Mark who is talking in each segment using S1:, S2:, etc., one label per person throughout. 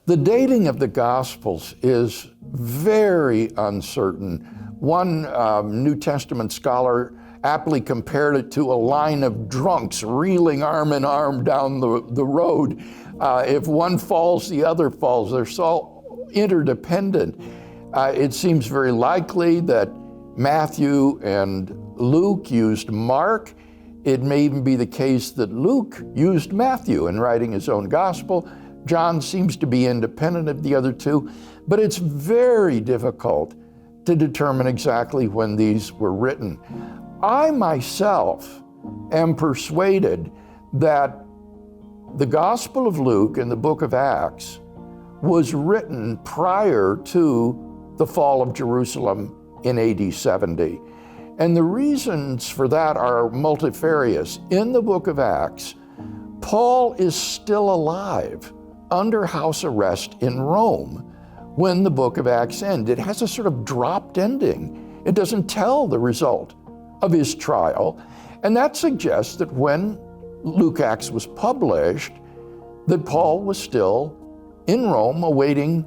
S1: The dating of the Gospels is very uncertain. One New Testament scholar aptly compared it to a line of drunks reeling arm in arm down the road. If one falls, the other falls. They're so interdependent. It seems very likely that Matthew and Luke used Mark. It may even be the case that Luke used Matthew in writing his own gospel. John seems to be independent of the other two, but it's very difficult to determine exactly when these were written. I myself am persuaded that the Gospel of Luke and the book of Acts was written prior to the fall of Jerusalem in AD 70. And the reasons for that are multifarious. In the book of Acts, Paul is still alive under house arrest in Rome when the book of Acts ends. It has a sort of dropped ending. It doesn't tell the result of his trial. And that suggests that when Luke Acts was published, that Paul was still in Rome awaiting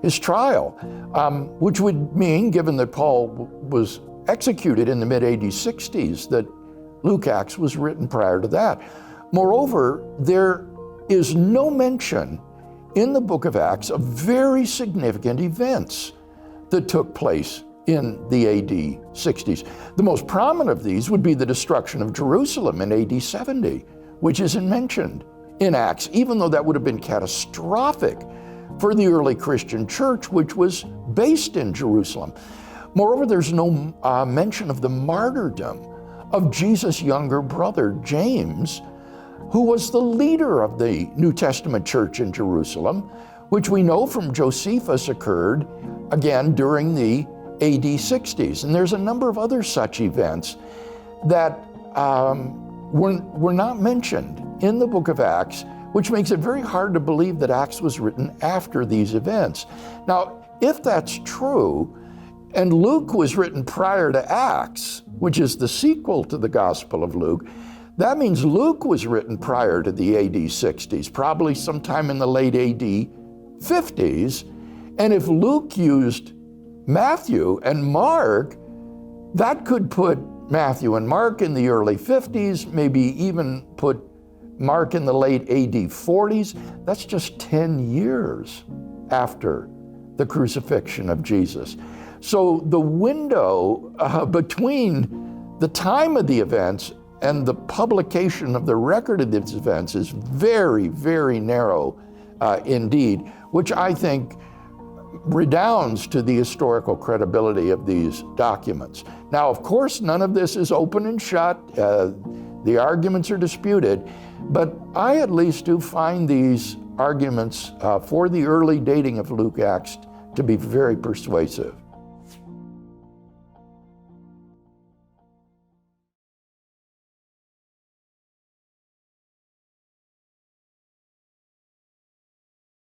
S1: his trial, which would mean, given that Paul was executed in the mid-AD 60s, that Luke Acts was written prior to that. Moreover, there is no mention in the book of Acts of very significant events that took place in the AD 60s. The most prominent of these would be the destruction of Jerusalem in AD 70, which isn't mentioned in Acts, even though that would have been catastrophic for the early Christian church, which was based in Jerusalem. Moreover, there's no mention of the martyrdom of Jesus' younger brother, James, who was the leader of the New Testament church in Jerusalem, which we know from Josephus occurred again during the AD 60s. And there's a number of other such events that were not mentioned in the book of Acts, which makes it very hard to believe that Acts was written after these events. Now, if that's true, and Luke was written prior to Acts, which is the sequel to the Gospel of Luke, that means Luke was written prior to the AD 60s, probably sometime in the late AD 50s. And if Luke used Matthew and Mark, that could put Matthew and Mark in the early 50s, maybe even put Mark in the late AD 40s. That's just 10 years after the crucifixion of Jesus. So the window between the time of the events and the publication of the record of these events is very, very narrow indeed, which I think redounds to the historical credibility of these documents. Now, of course, none of this is open and shut. The arguments are disputed, but I at least do find these arguments for the early dating of Luke Acts to be very persuasive.